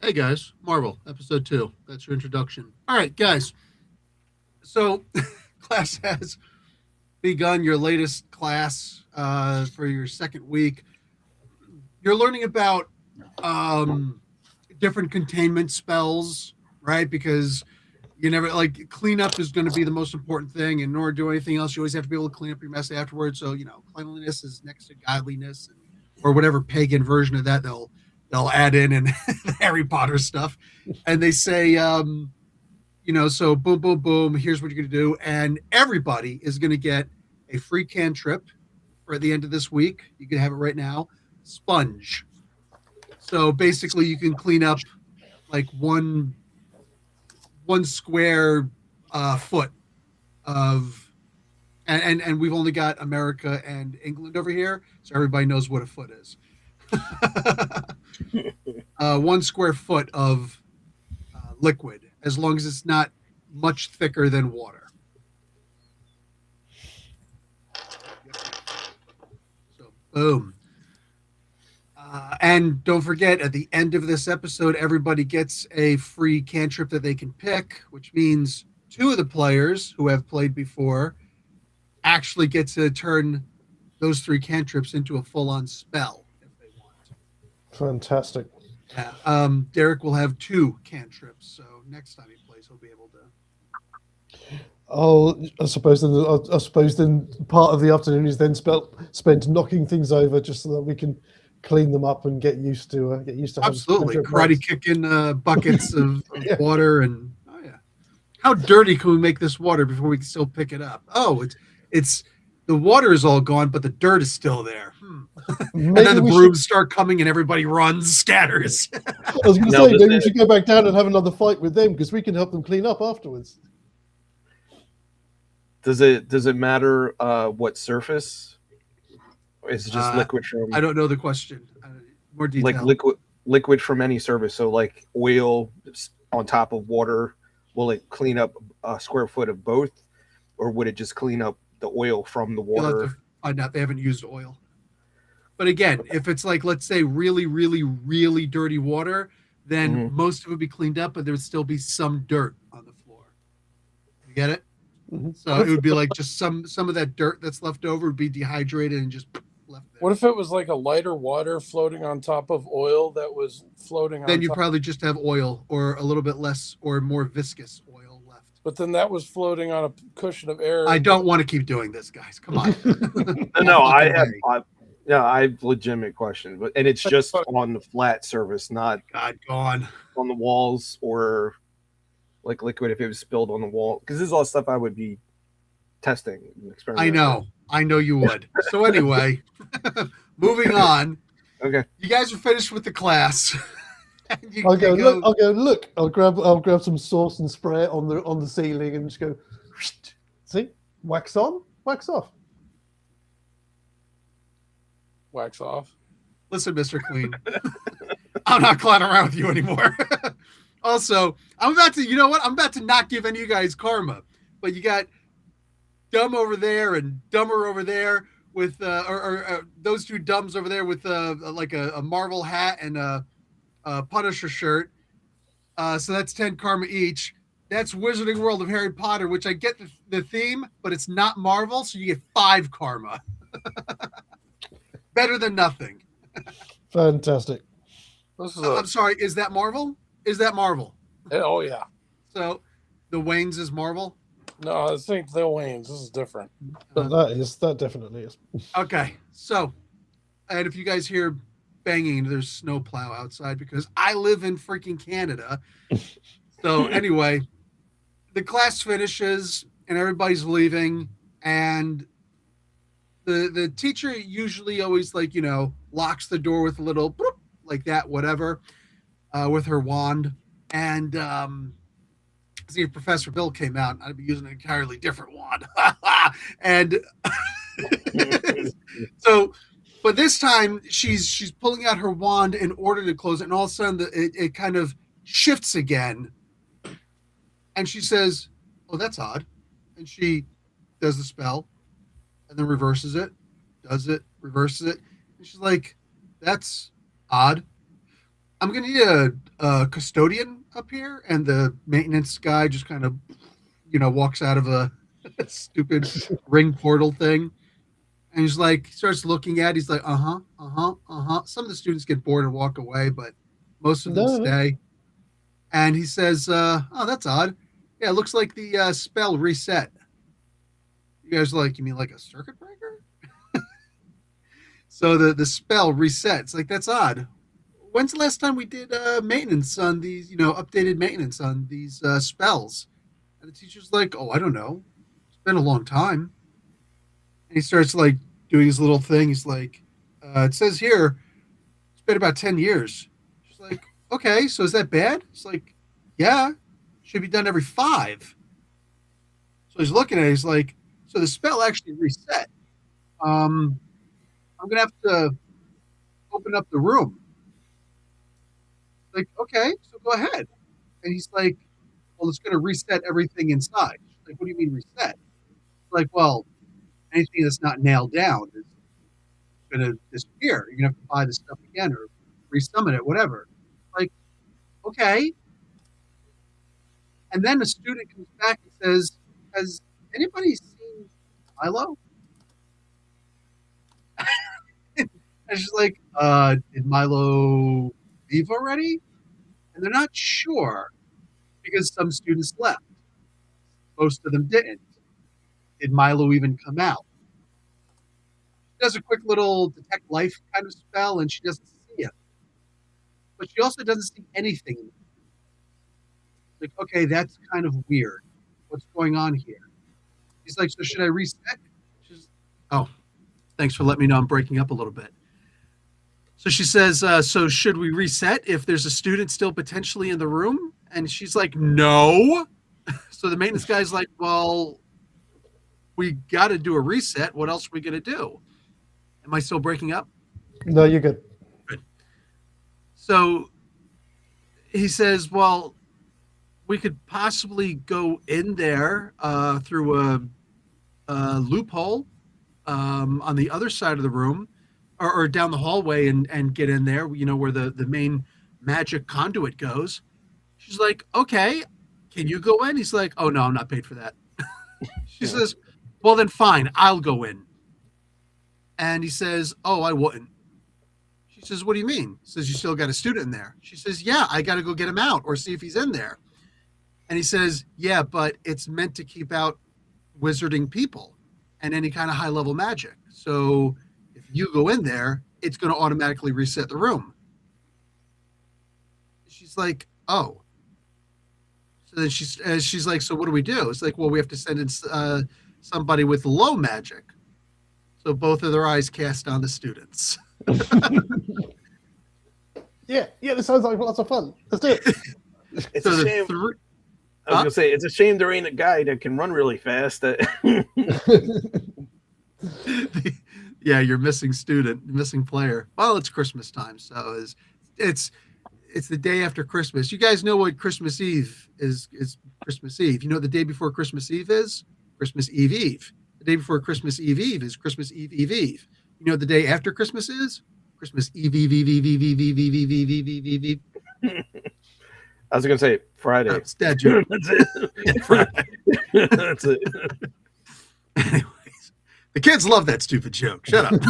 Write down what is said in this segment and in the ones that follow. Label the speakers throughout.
Speaker 1: Hey guys, Marvel, episode 2. That's your introduction. All right, guys. So, class has begun your latest class for your second week. You're learning about um, different containment spells, right? Because you never like cleanup is going to be the most important thing, and nor do anything else. You always have to be able to clean up your mess afterwards. So, cleanliness is next to godliness, or whatever pagan version of that they'll add in Harry Potter stuff. And they say, so boom, boom, boom. Here's what you're going to do, and everybody is going to get a free cantrip for at the end of this week. You can have it right now. Sponge. So basically, you can clean up like one square foot of, and we've only got America and England over here, so everybody knows what a foot is. 1 square foot of liquid, as long as it's not much thicker than water. So, boom. And don't forget, at the end of this episode, everybody gets a free cantrip that they can pick, which means two of the players who have played before actually get to turn those three cantrips into a full-on spell if they want.
Speaker 2: Fantastic.
Speaker 1: Yeah. Derek will have two cantrips, so next time he plays, he'll be able to.
Speaker 2: Oh, I suppose then part of the afternoon is then spent knocking things over just so that we can clean them up and get used to
Speaker 1: Absolutely, karate kicking buckets of water, and oh yeah, how dirty can we make this water before we can still pick it up? Oh, it's the water is all gone, but the dirt is still there. And then the brooms start coming, and everybody runs, scatters.
Speaker 2: I was going to say maybe we should go back down and have another fight with them because we can help them clean up afterwards.
Speaker 3: Does it matter what surface? Or is it just liquid from?
Speaker 1: I don't know the question. More detail.
Speaker 3: Like liquid from any surface. So like oil on top of water, will it clean up a square foot of both, or would it just clean up the oil from the water?
Speaker 1: You'll have to find out. They haven't used oil. But again, if it's like, let's say, really, really, really dirty water, then most of it would be cleaned up, but there would still be some dirt on the floor. You get it? Mm-hmm. So it would be like just some of that dirt that's left over would be dehydrated and just left there.
Speaker 4: What if it was like a lighter water floating on top of oil that was floating on
Speaker 1: Then you'd probably just have oil or a little bit less or more viscous oil left.
Speaker 4: But then that was floating on a cushion of air.
Speaker 1: I don't want to keep doing this, guys. Come on.
Speaker 3: No, I have legitimate questions, and it's just on the flat surface, not
Speaker 1: gone
Speaker 3: on the walls or like liquid if it was spilled on the wall. Because this is all stuff I would be testing and experimenting.
Speaker 1: I know you would. So anyway, moving on.
Speaker 3: Okay,
Speaker 1: you guys are finished with the class.
Speaker 2: I'll go. Look, I'll grab some sauce and spray it on the ceiling and just go. See, wax on, wax off.
Speaker 4: Wax off.
Speaker 1: Listen, Mr. Clean, I'm not clowning around with you anymore. Also, I'm about to not give any of you guys karma, but you got dumb over there and dumber over there with, or those two dumbs over there with like a Marvel hat and a Punisher shirt. So that's 10 karma each. That's Wizarding World of Harry Potter, which I get the theme, but it's not Marvel, so you get 5 karma. Better than nothing.
Speaker 2: Fantastic.
Speaker 1: I'm sorry, is that Marvel? Is that Marvel?
Speaker 4: Oh, yeah.
Speaker 1: So the Waynes is Marvel?
Speaker 4: No, this ain't the Waynes. This is different.
Speaker 2: But that definitely is.
Speaker 1: Okay, so, and if you guys hear banging, there's snowplow outside because I live in freaking Canada. So anyway, the class finishes and everybody's leaving, and the teacher usually always locks the door with a little boop, like that, whatever, with her wand. And see, if Professor Bill came out, I'd be using an entirely different wand. And so, but this time she's pulling out her wand in order to close it, and all of a sudden it kind of shifts again. And she says, "Oh, that's odd." And she does the spell and then reverses it, does it, reverses it. And she's like, "That's odd." I'm gonna need a custodian up here, and the maintenance guy just kind of, walks out of a stupid ring portal thing, and he's like, starts looking at. He's like, uh huh, uh huh, uh huh. Some of the students get bored and walk away, but most of them
Speaker 2: No.
Speaker 1: stay. And he says, "Oh, that's odd. Yeah, it looks like the spell reset." You guys are like, you mean like a circuit breaker? So the spell resets. Like that's odd. When's the last time we did maintenance on these? Updated maintenance on these spells? And the teacher's like, "Oh, I don't know. It's been a long time." And he starts like doing his little thing. He's like, "It says here it's been about 10 years." She's like, "Okay, so is that bad?" It's like, "Yeah, should be done every 5." So he's looking at it. He's like, "So the spell actually reset. Um, I'm gonna have to open up the room." Like, okay, so go ahead. And he's like, "Well, it's gonna reset everything inside." She's like, "What do you mean reset?" Like, well, anything that's not nailed down is gonna disappear. You're gonna have to buy the stuff again or resummon it, whatever. Like, okay. And then a student comes back and says, "Has anybody seen Milo?" And she's like, "Did Milo leave already?" And they're not sure because some students left. Most of them didn't. Did Milo even come out? She does a quick little detect life kind of spell and she doesn't see it. But she also doesn't see anything. Like, okay, that's kind of weird. What's going on here? He's like, "So should I reset?" She's, "Oh, thanks for letting me know I'm breaking up a little bit." So she says, "So should we reset if there's a student still potentially in the room?" And she's like, "No." So the maintenance guy's like, "Well, we got to do a reset. What else are we going to do?" Am I still breaking up?
Speaker 2: No, you're good.
Speaker 1: Good. So he says, "Well, we could possibly go in there through a loophole on the other side of the room or down the hallway and get in there, where the main magic conduit goes." She's like, "Okay, can you go in?" He's like, "Oh, no, I'm not paid for that." She says, "Well, then fine, I'll go in." And he says, "Oh, I wouldn't." She says, "What do you mean?" He says, "You still got a student in there." She says, "Yeah, I got to go get him out or see if he's in there." And he says, "Yeah, but it's meant to keep out wizarding people and any kind of high level magic. So if you go in there, it's going to automatically reset the room." She's like, "Oh." So then she's like, "So what do we do?" It's like, "Well, we have to send in somebody with low magic." So both of their eyes cast on the students.
Speaker 2: Yeah, this sounds like lots of fun. Let's do it.
Speaker 3: It's
Speaker 1: So
Speaker 3: a
Speaker 1: the
Speaker 3: shame.
Speaker 1: three,
Speaker 3: I was gonna say it's a shame there ain't a guy that can run really fast.
Speaker 1: yeah, you're missing student, missing player. Well, it's Christmas time, so it's the day after Christmas. You guys know what Christmas Eve is Christmas Eve. You know what the day before Christmas Eve is? Christmas Eve Eve. The day before Christmas Eve Eve is Christmas Eve Eve Eve. You know what the day after Christmas is? Christmas Eve Eve Eve Eve Eve Eve Eve Eve Eve Eve Eve Eve Eve.
Speaker 3: I was gonna say Friday.
Speaker 1: It's dad joke.
Speaker 3: That's it.
Speaker 1: Yeah, Friday.
Speaker 3: That's it.
Speaker 1: Anyways, the kids love that stupid joke. Shut up.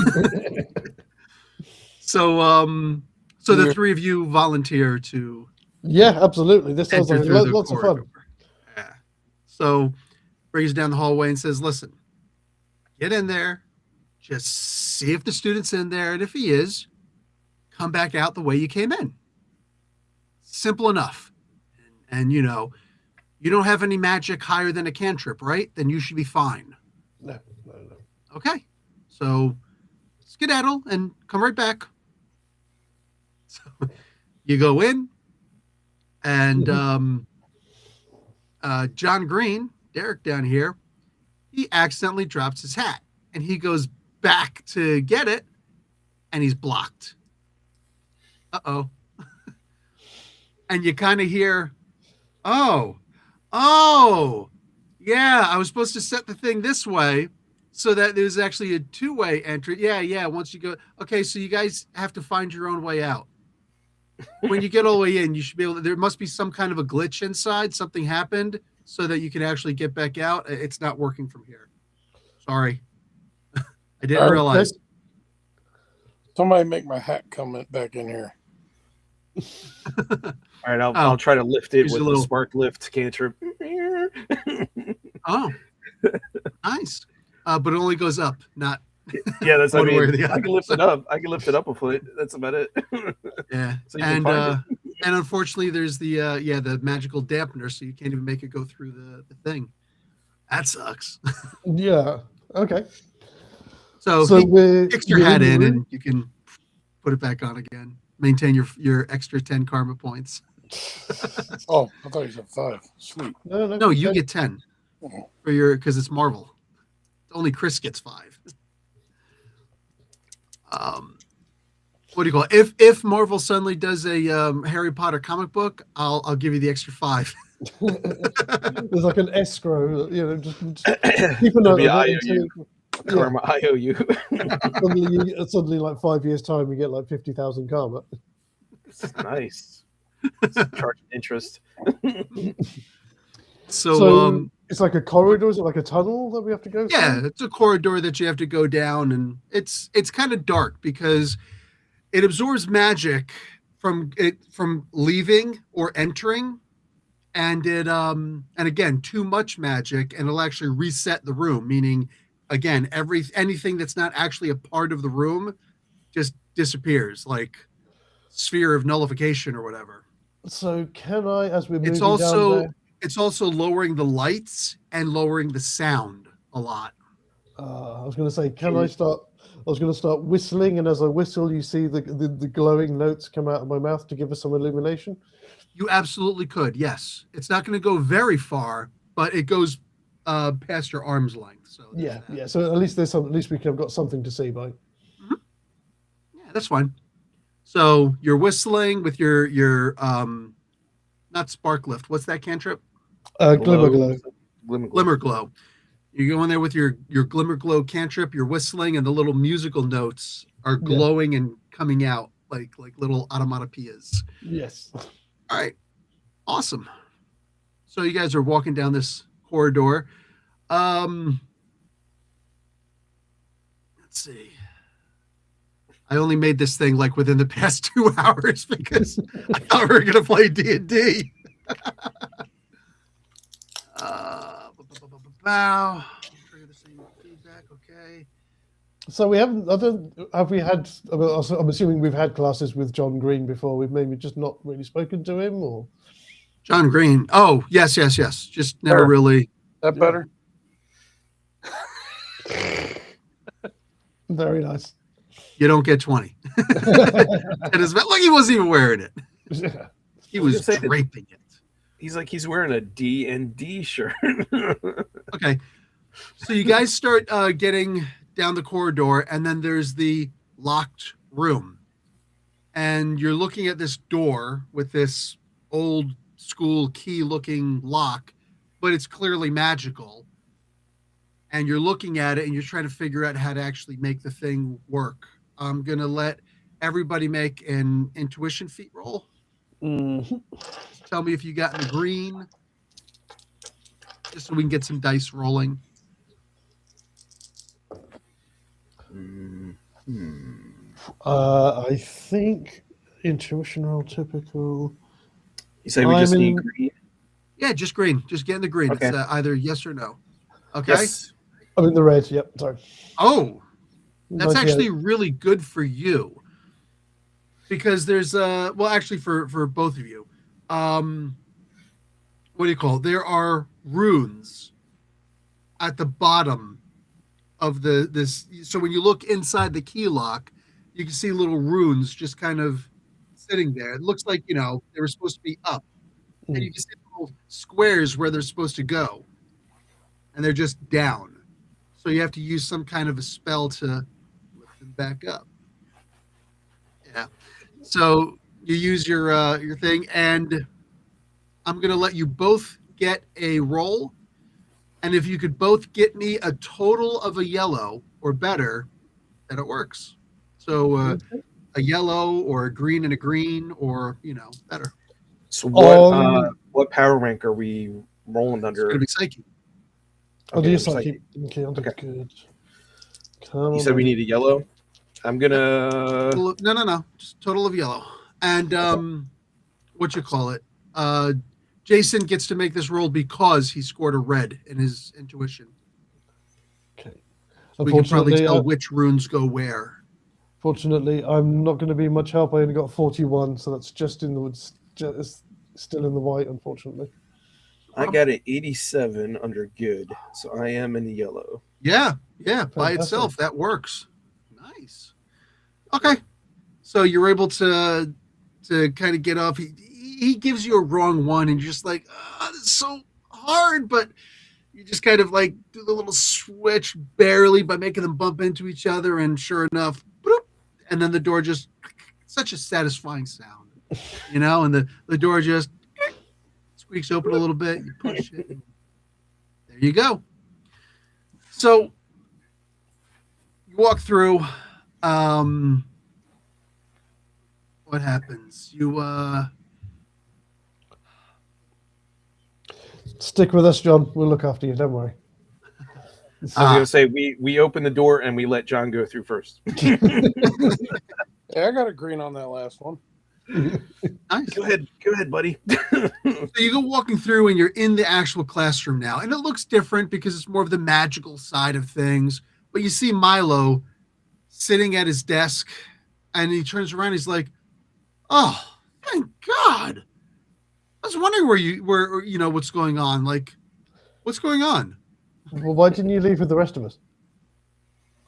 Speaker 1: So the three of you volunteer to
Speaker 2: Yeah, absolutely. This sounds
Speaker 1: enter
Speaker 2: like
Speaker 1: through the
Speaker 2: lots of fun.
Speaker 1: corridor. Yeah. So brings down the hallway and says, "Listen, get in there, just see if the student's in there, and if he is, come back out the way you came in. Simple enough. And you don't have any magic higher than a cantrip, right? Then you should be fine."
Speaker 2: No.
Speaker 1: Okay. So skedaddle and come right back. So you go in, and John Green, Derek down here, he accidentally drops his hat, and he goes back to get it, and he's blocked. Uh-oh. And you kind of hear, oh, yeah, I was supposed to set the thing this way so that there's actually a two-way entry. Yeah, once you go, okay, so you guys have to find your own way out. when you get all the way in, you should be able to, there must be some kind of a glitch inside. Something happened so that you can actually get back out. It's not working from here. Sorry. I didn't
Speaker 2: Okay.
Speaker 1: realize.
Speaker 4: Somebody make my hat come back in here.
Speaker 3: All right, I'll try to lift it
Speaker 1: Here's
Speaker 3: with
Speaker 1: a
Speaker 3: the
Speaker 1: little-
Speaker 3: spark lift cantrip.
Speaker 1: Oh, nice. But it only goes up, not
Speaker 3: Yeah, that's what I
Speaker 1: one way or
Speaker 3: mean.
Speaker 1: the
Speaker 3: I can
Speaker 1: other.
Speaker 3: lift it up. I can lift it up a foot. That's about it.
Speaker 1: Yeah.
Speaker 3: So you can find
Speaker 1: And unfortunately there's the magical dampener, so you can't even make it go through the thing. That sucks.
Speaker 2: Yeah. Okay.
Speaker 1: So,
Speaker 2: So
Speaker 1: he
Speaker 2: we're
Speaker 1: kicks your
Speaker 2: you're
Speaker 1: hat
Speaker 2: the
Speaker 1: in
Speaker 2: room?
Speaker 1: and you can put it back on again. Maintain your extra 10 karma points.
Speaker 4: Oh, I thought you said 5. Sweet.
Speaker 1: No, you get 10
Speaker 4: Oh.
Speaker 1: for your, because it's Marvel. Only Chris gets 5. What do you call it? If Marvel suddenly does a Harry Potter comic book, I'll give you the extra 5.
Speaker 2: There's like an escrow, just
Speaker 3: it.
Speaker 2: keep a
Speaker 3: There'll
Speaker 2: note
Speaker 3: be
Speaker 2: of
Speaker 3: an
Speaker 2: it until
Speaker 3: IOU. Karma IOU.
Speaker 2: suddenly, like 5 years time, you get like 50,000 karma.
Speaker 3: Nice. Charge interest.
Speaker 1: So,
Speaker 2: it's like a corridor. Is it like a tunnel that we have to go
Speaker 1: yeah,
Speaker 2: through?
Speaker 1: it's a corridor that you have to go down, and it's kind of dark because it absorbs magic from leaving or entering, and and again, too much magic and it'll actually reset the room, meaning again, anything that's not actually a part of the room just disappears, like sphere of nullification or whatever.
Speaker 2: So can I, as we're moving
Speaker 1: It's
Speaker 2: down
Speaker 1: also
Speaker 2: there,
Speaker 1: it's also lowering the lights and lowering the sound a lot.
Speaker 2: I was going to say, I was going to start whistling, and as I whistle, you see the glowing notes come out of my mouth to give us some illumination.
Speaker 1: You absolutely could, yes. It's not going to go very far, but it goes past your arm's length. So there's that.
Speaker 2: Yeah. So at least at least we have got something to see by.
Speaker 1: Yeah, that's fine. So you're whistling with your not spark lift. What's that cantrip?
Speaker 2: Glimmer glow.
Speaker 1: Glimmer glow. You go in there with your glimmer glow cantrip. You're whistling, and the little musical notes are glowing and coming out like little automatopoeias.
Speaker 2: Yes.
Speaker 1: All right, awesome. So you guys are walking down this corridor. Let's see. I only made this thing like within the past 2 hours because I thought we were gonna play D&D. Bow. Trigger the same feedback. Okay.
Speaker 2: So we haven't. Have we had? I'm assuming we've had classes with John Green before. We've maybe just not really spoken to him, or
Speaker 1: John Green. Oh, yes. Just never
Speaker 4: Sure.
Speaker 1: really.
Speaker 4: That better?
Speaker 2: very nice.
Speaker 1: You don't get 20. It is like he wasn't even wearing it. He was
Speaker 3: gonna say that-
Speaker 1: draping it.
Speaker 3: He's like he's wearing a D&D shirt.
Speaker 1: Okay. So you guys start getting down the corridor, and then there's the locked room. And you're looking at this door with this old school key looking lock, but it's clearly magical. And you're looking at it and you're trying to figure out how to actually make the thing work. I'm going to let everybody make an intuition feat roll.
Speaker 2: Mhm.
Speaker 1: Tell me if you got in the green, just so we can get some dice rolling.
Speaker 2: I think intuition roll typical.
Speaker 3: You say we just
Speaker 2: I'm
Speaker 3: need
Speaker 2: in-
Speaker 3: green?
Speaker 1: Yeah, just green. Just get in the green.
Speaker 3: Okay.
Speaker 1: It's either yes or no. Okay.
Speaker 3: Yes.
Speaker 2: I'm in the red. Yep. Sorry.
Speaker 1: Oh, that's
Speaker 2: 98.
Speaker 1: actually really good for you, because there's well, actually for both of you, what do you call it? There are runes at the bottom of this. So when you look inside the key lock, you can see little runes just kind of sitting there. It looks like, they were supposed to be up, and you can see little squares where they're supposed to go, and they're just down. So you have to use some kind of a spell to lift them back up. Yeah. So you use your thing, and I'm gonna let you both get a roll, and if you could both get me a total of a yellow or better, then it works. So a yellow or a green and a green, or better.
Speaker 3: So
Speaker 2: Um,
Speaker 3: what power rank are we rolling
Speaker 1: It's
Speaker 3: under?
Speaker 1: going to be psyche.
Speaker 2: I'll do
Speaker 3: Okay,
Speaker 2: your
Speaker 3: psychic.
Speaker 2: psyche. Okay, I'll do
Speaker 3: Okay.
Speaker 2: good. Come
Speaker 3: You
Speaker 2: on,
Speaker 3: said we
Speaker 2: buddy.
Speaker 3: need a yellow. I'm gonna.
Speaker 1: No, just total of yellow. And what you call it? Jason gets to make this roll because he scored a red in his intuition.
Speaker 2: Okay.
Speaker 1: So we can probably
Speaker 2: Unfortunately,
Speaker 1: tell which runes go where.
Speaker 2: Fortunately, I'm not going to be much help. I only got 41, so that's just in the woods, just still in the white, unfortunately.
Speaker 3: I got an 87 under good, so I am in the yellow.
Speaker 1: Yeah, by
Speaker 2: Fantastic.
Speaker 1: itself that works. Nice. Okay, so you're able to kind of get off. He gives you a wrong one, and you're just like, this is so hard, but you just kind of like do the little switch barely by making them bump into each other, and sure enough, bloop, and then the door just such a satisfying sound, and the door just squeaks open a little bit. You push it, and there you go. So you walk through. What happens? You
Speaker 2: Stick with us, John. We'll look after you. Don't worry.
Speaker 3: I was gonna say we open the door and we let John go through first.
Speaker 4: Yeah, I got a green on that last one.
Speaker 1: nice.
Speaker 3: Go ahead, buddy.
Speaker 1: So you go walking through, and you're in the actual classroom now, and it looks different because it's more of the magical side of things. But you see Milo sitting at his desk, and he turns around. He's like, "Oh, thank God! I was wondering where what's going on. Like, what's going on?"
Speaker 2: Well, why didn't you leave with the rest of us?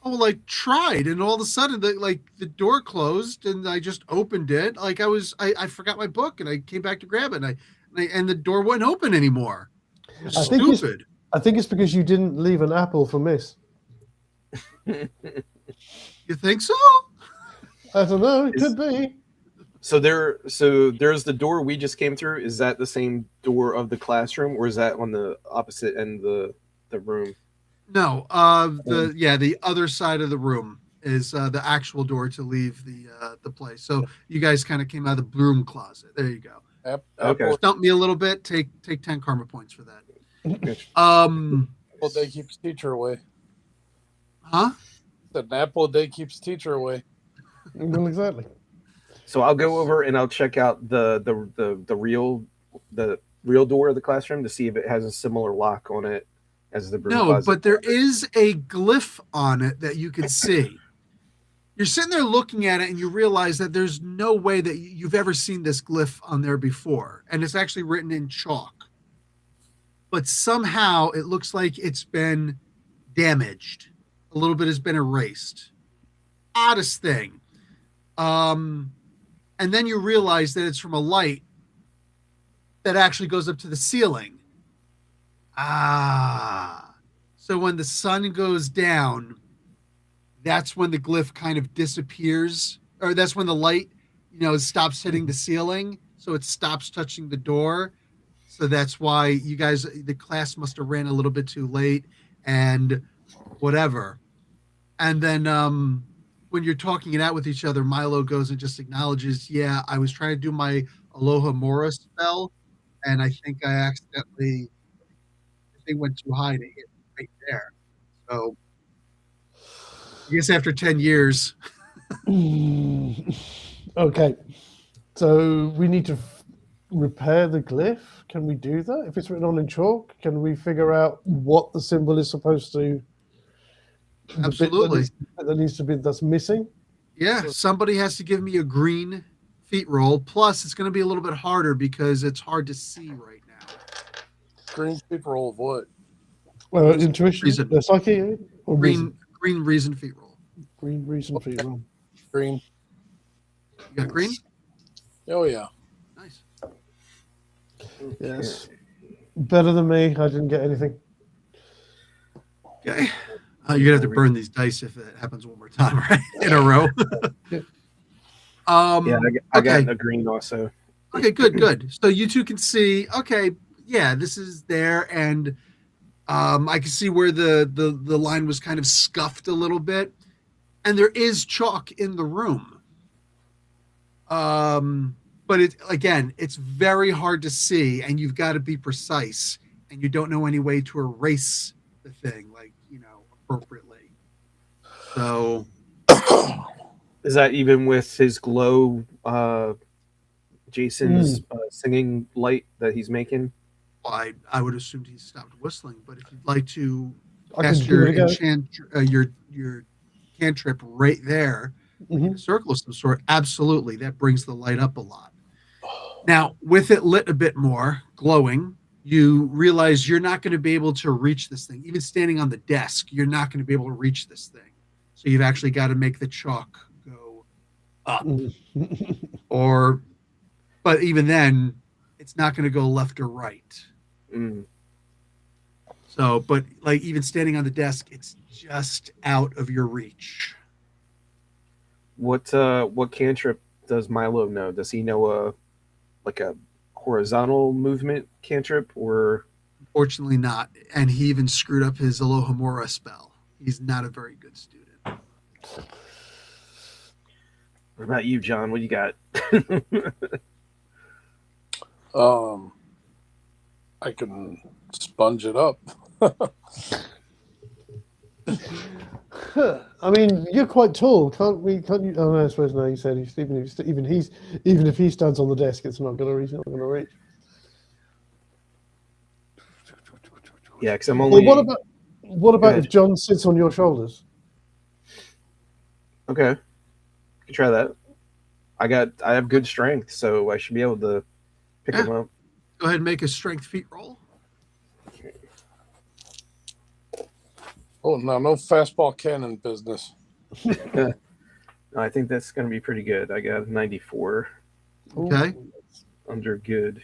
Speaker 1: Oh, like tried, and all of a sudden, the door closed, and I just opened it. Like I forgot my book, and I came back to grab it, and the door wouldn't open anymore. It was stupid.
Speaker 2: I think it's because you didn't leave an apple for Miss.
Speaker 1: You think so?
Speaker 2: I don't know. It could be.
Speaker 3: So there's the door we just came through. Is that the same door of the classroom, or is that on the opposite end of the room?
Speaker 1: No, the other side of the room is the actual door to leave the place. So you guys kind of came out of the broom closet. There you go.
Speaker 3: Okay.
Speaker 1: Stump me a little bit. Take 10 karma points for that.
Speaker 4: Apple day keeps teacher away.
Speaker 1: Huh?
Speaker 4: The apple day keeps teacher away.
Speaker 2: Well, exactly.
Speaker 3: So I'll go over and I'll check out the real door of the classroom to see if it has a similar lock on it as the broom
Speaker 1: No,
Speaker 3: closet.
Speaker 1: but there is a glyph on it that you can see. You're sitting there looking at it, and you realize that there's no way that you've ever seen this glyph on there before, and it's actually written in chalk. But somehow it looks like it's been damaged. A little bit has been erased. Oddest thing. And then you realize that it's from a light that actually goes up to the ceiling. So when the sun goes down, that's when the glyph kind of disappears, or that's when the light, stops hitting the ceiling. So it stops touching the door. So that's why the class must have ran a little bit too late and whatever. And then when you're talking it out with each other, Milo goes and just acknowledges, yeah, I was trying to do my Aloha Mora spell, and I think I accidentally, the thing went too high to hit right there. So I guess after 10 years.
Speaker 2: Okay. So we need to repair the glyph. Can we do that? If it's written on in chalk, can we figure out what the symbol is supposed to?
Speaker 1: Absolutely.
Speaker 2: That needs to be, that's missing.
Speaker 1: Yeah, somebody has to give me a green feat roll. Plus, it's going to be a little bit harder because it's hard to see right now.
Speaker 4: Green feat roll of what?
Speaker 2: Well, intuition,
Speaker 1: Reason.
Speaker 2: Psyche, or
Speaker 1: Green reason feat roll.
Speaker 2: Green reason feat roll.
Speaker 4: Green.
Speaker 1: You got green?
Speaker 4: Oh yeah.
Speaker 1: Nice.
Speaker 2: Yes. Better than me. I didn't get anything.
Speaker 1: Okay. You're going to have to burn these dice if it happens one more time, right? In a row.
Speaker 3: I got a green also.
Speaker 1: Okay, good. So you two can see, okay, yeah, this is there. And I can see where the line was kind of scuffed a little bit. And there is chalk in the room. But it's very hard to see, and you've got to be precise, and you don't know any way to erase the thing, appropriately. So,
Speaker 3: Is that even with his glow, Jason's singing light that he's making?
Speaker 1: I would assume he stopped whistling. But if you'd like to
Speaker 2: I
Speaker 1: cast
Speaker 2: can
Speaker 1: your
Speaker 2: give it a go.
Speaker 1: your cantrip right there, in
Speaker 2: Mhm.
Speaker 1: a circle of some sort, absolutely, that brings the light up a lot. Now, with it lit a bit more, glowing, you realize you're not going to be able to reach this thing. Even standing on the desk, you're not going to be able to reach this thing. So you've actually got to make the chalk go up. But even then, it's not going to go left or right.
Speaker 3: Mm.
Speaker 1: So, but like even standing on the desk, it's just out of your reach.
Speaker 3: What cantrip does Milo know? Does he know a horizontal movement cantrip, or
Speaker 1: Fortunately not. And he even screwed up his Alohomora spell. He's not a very good student.
Speaker 3: what about you, John? What you got?
Speaker 4: I can sponge it up.
Speaker 2: I mean, you're quite tall, can't we? Can't you? Oh no, I suppose no. You said even if he stands on the desk, it's not going to reach. Not going to reach.
Speaker 3: Yeah, because I'm
Speaker 2: Well,
Speaker 3: only
Speaker 2: what about
Speaker 3: ahead.
Speaker 2: if John sits on your shoulders?
Speaker 3: Okay. You can try that. I have good strength, so I should be able to pick him up.
Speaker 1: Go ahead and make a strength feat roll.
Speaker 4: Oh, no fastball cannon business.
Speaker 3: I think that's going to be pretty good. I got 94
Speaker 1: Okay.
Speaker 3: under good.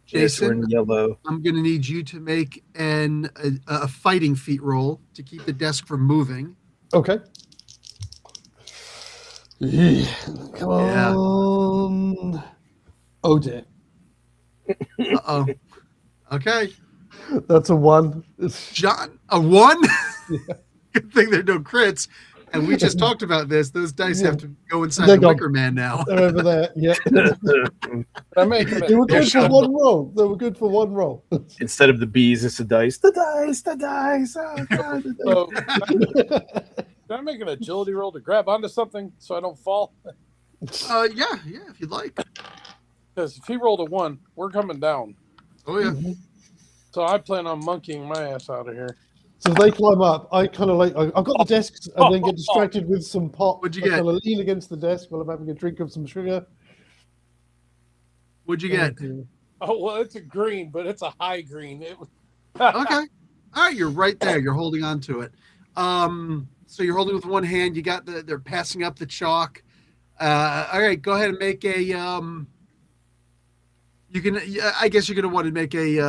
Speaker 1: Jason,
Speaker 3: we're in yellow.
Speaker 1: I'm going to need you to make a fighting feat roll to keep the desk from moving.
Speaker 2: Okay. Come on. Oh dear.
Speaker 1: Uh-oh. Okay.
Speaker 2: That's a 1.
Speaker 1: John, a 1?
Speaker 2: Yeah.
Speaker 1: Good thing there are no crits. And we just talked about this. Those dice have to go inside
Speaker 2: They're
Speaker 1: the
Speaker 2: gone.
Speaker 1: Wicker Man now.
Speaker 2: They're over there. Yeah.
Speaker 4: I'm making
Speaker 2: They were good for
Speaker 4: it.
Speaker 2: one roll. They were good for one roll.
Speaker 3: Instead of the bees, it's the dice. The dice. The dice. Oh, God, the dice.
Speaker 4: So, can I make an agility roll to grab onto something so I don't fall?
Speaker 1: Yeah, if you'd like.
Speaker 4: Because if he rolled a 1, we're coming down.
Speaker 1: Oh, yeah.
Speaker 4: So I plan on monkeying my ass out of here.
Speaker 2: So they climb up. I kind of I've got the desks and then get distracted with some pot.
Speaker 1: What'd you
Speaker 2: I
Speaker 1: get?
Speaker 2: kind of lean against the desk while I'm having a drink of some sugar.
Speaker 1: What'd you get?
Speaker 4: Oh, well, it's a green, but it's a high green.
Speaker 1: Okay. All right, you're right there. You're holding on to it. So you're holding with one hand. You got they're passing up the chalk. All right, go ahead and make a I guess you're gonna want to make a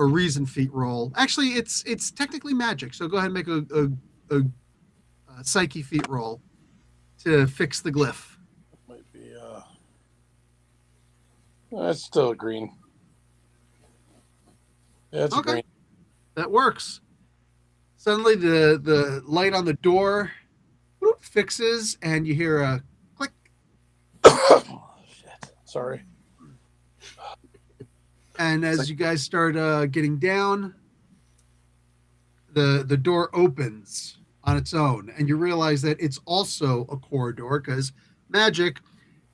Speaker 1: reason feat roll. Actually, it's technically magic, so go ahead and make a psyche feat roll to fix the glyph.
Speaker 4: Might be it's still a green. Yeah, it's a green.
Speaker 1: That works. Suddenly the light on the door fixes, and you hear a click.
Speaker 4: Oh, shit. Sorry.
Speaker 1: And as you guys start getting down, the door opens on its own, and you realize that it's also a corridor because magic,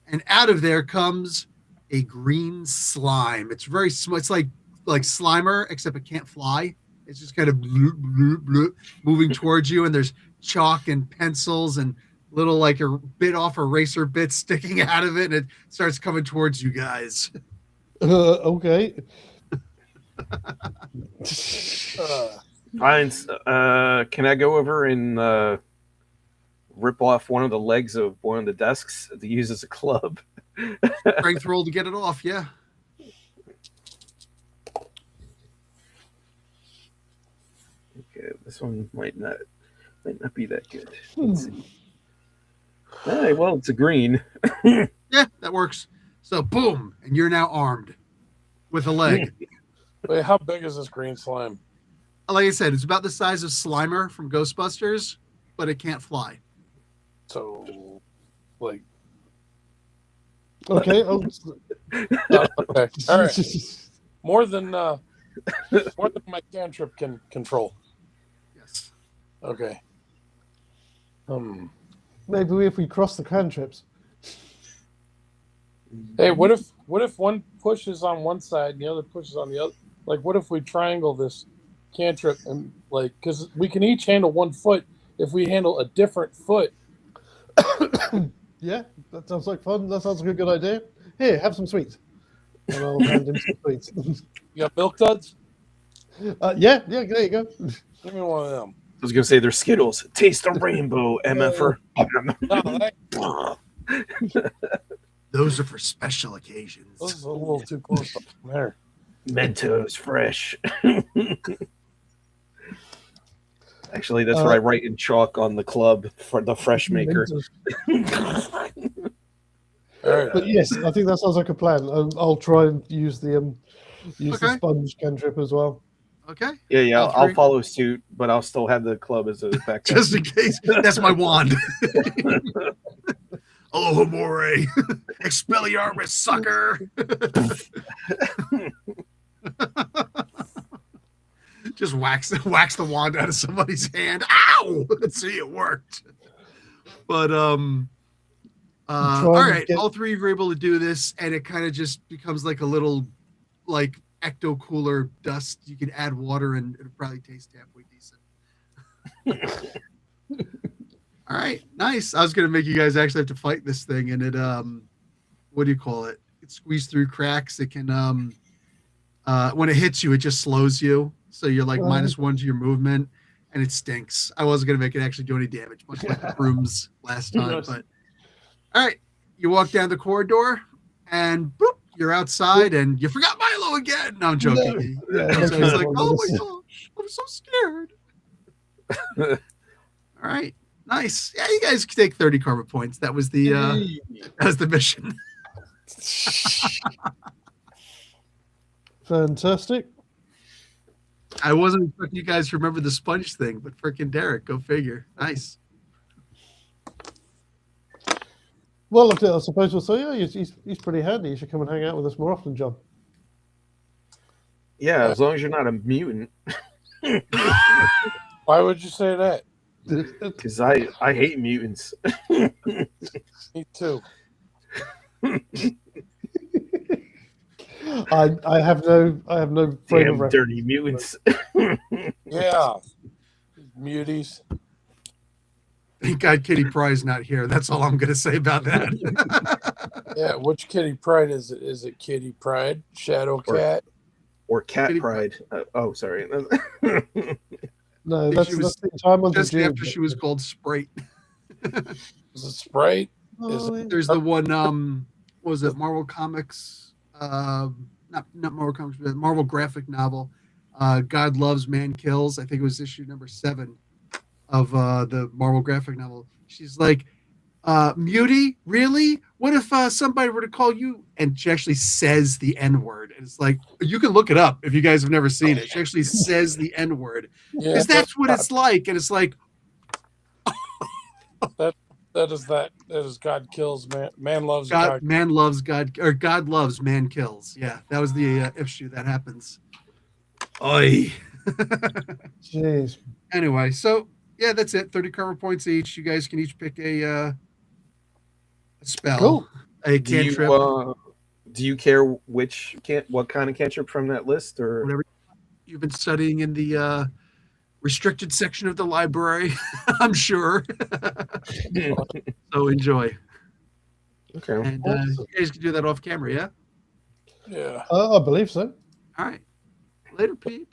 Speaker 1: and out of there comes a green slime. It's very small. It's like Slimer, except it can't fly. It's just kind of bloop, bloop, bloop, moving towards you, and there's chalk and pencils and little like a bit off eraser bits sticking out of it, and it starts coming towards you guys.
Speaker 2: Okay.
Speaker 3: Fine. Can I go over and rip off one of the legs of one of the desks to use as a club?
Speaker 1: Strength roll to get it off, yeah.
Speaker 3: Okay, this one might not be that good. Let's see. All right, well, it's a green.
Speaker 1: Yeah, that works. So boom, and you're now armed with a leg.
Speaker 4: Wait, how big is this green slime?
Speaker 1: Like I said, it's about the size of Slimer from Ghostbusters, but it can't fly.
Speaker 4: So, like,
Speaker 2: Okay.
Speaker 4: okay, all right. More than my cantrip can control.
Speaker 1: Yes.
Speaker 4: Okay.
Speaker 2: Maybe if we cross the cantrips.
Speaker 4: Hey, what if one pushes on one side and the other pushes on the other? Like, what if we triangle this cantrip and like, because we can each handle 1 foot. If we handle a different foot,
Speaker 2: Yeah, that sounds like fun. That sounds like a good idea. Here, have some sweets. And I'll hand him some sweets.
Speaker 4: you got milk duds.
Speaker 2: Yeah, there you go.
Speaker 4: Give me one of them.
Speaker 3: I was gonna say they're Skittles. Taste the rainbow, MFer.
Speaker 4: No,
Speaker 1: Those are for special occasions.
Speaker 4: this is a little too close up there.
Speaker 3: Mentos fresh. Actually, that's what I write in chalk on the club for the fresh maker.
Speaker 4: All right.
Speaker 2: But yes, I think that sounds like a plan. I'll try and use the
Speaker 1: Okay.
Speaker 2: sponge cantrip as well.
Speaker 1: Okay.
Speaker 3: Yeah,
Speaker 1: All
Speaker 3: I'll
Speaker 1: three.
Speaker 3: follow suit, but I'll still have the club as a backup.
Speaker 1: Just in case. That's my wand. Alohomore. Expelliarmus, sucker. Just wax the wand out of somebody's hand. Ow! See, it worked. But all right, all three were able to do this, and it kind of just becomes like a little like ecto cooler dust. You can add water and it'll probably taste halfway decent. All right, nice. I was gonna make you guys actually have to fight this thing, and it what do you call it? It squeezes through cracks. It can when it hits you, it just slows you, so you're like -1 to your movement, and it stinks. I wasn't gonna make it actually do any damage, much like the brooms last time. But all right, you walk down the corridor, and boop, you're outside, and you forgot Milo again. No, I'm joking.
Speaker 2: No. Yeah,
Speaker 1: So he's like, oh my gosh, I'm so scared. All right, nice. Yeah, you guys can take 30 karma points. That was the mission.
Speaker 2: Fantastic.
Speaker 1: I wasn't expecting you guys to remember the sponge thing, but freaking Derek, go figure. Nice.
Speaker 2: Well, I suppose we'll say, yeah, he's pretty handy. You should come and hang out with us more often, John.
Speaker 3: Yeah, as long as you're not a mutant.
Speaker 4: Why would you say that?
Speaker 3: Because I hate mutants.
Speaker 4: Me too.
Speaker 2: I have no frame of
Speaker 3: Damn
Speaker 2: reference.
Speaker 3: dirty mutants.
Speaker 4: Yeah. Muties.
Speaker 1: Thank God Kitty Pryde's not here. That's all I'm going to say about that.
Speaker 4: Yeah, which Kitty Pride is it? Is it Kitty Pride? Shadow
Speaker 3: Or-
Speaker 4: Cat?
Speaker 3: Or cat
Speaker 1: Kitty
Speaker 3: pride. Oh, sorry.
Speaker 2: No,
Speaker 1: She
Speaker 2: that's
Speaker 1: was
Speaker 2: the entire month
Speaker 1: Just
Speaker 2: of June.
Speaker 1: after she was called Sprite.
Speaker 4: Is it Sprite?
Speaker 2: Oh, yeah.
Speaker 1: There's the one, what was it, Marvel Comics? Not Marvel Comics, but Marvel graphic novel. God Loves, Man Kills. I think it was issue number 7 of the Marvel graphic novel. She's like, Mutie, really? What if somebody were to call you? And she actually says the N word. And it's like, you can look it up if you guys have never seen it. She actually says the N word.
Speaker 4: Yeah,
Speaker 1: Because that's what it's like. And it's like,
Speaker 4: that is God kills man. Man loves
Speaker 1: God,
Speaker 4: God.
Speaker 1: man loves God, or God loves, man kills. Yeah, that was the issue that happens. Oi.
Speaker 2: Jeez.
Speaker 1: Anyway, so yeah, that's it. 30 karma points each. You guys can each pick a spell,
Speaker 2: Cool.
Speaker 1: a
Speaker 3: do
Speaker 1: cantrip,
Speaker 3: you care what kind of cantrip from that list, or
Speaker 1: whatever you've been studying in the restricted section of the library. I'm sure. So enjoy,
Speaker 3: okay?
Speaker 1: and you guys can do that off camera. Yeah.
Speaker 4: Yeah.
Speaker 2: I believe so.
Speaker 1: All right. Later, peeps.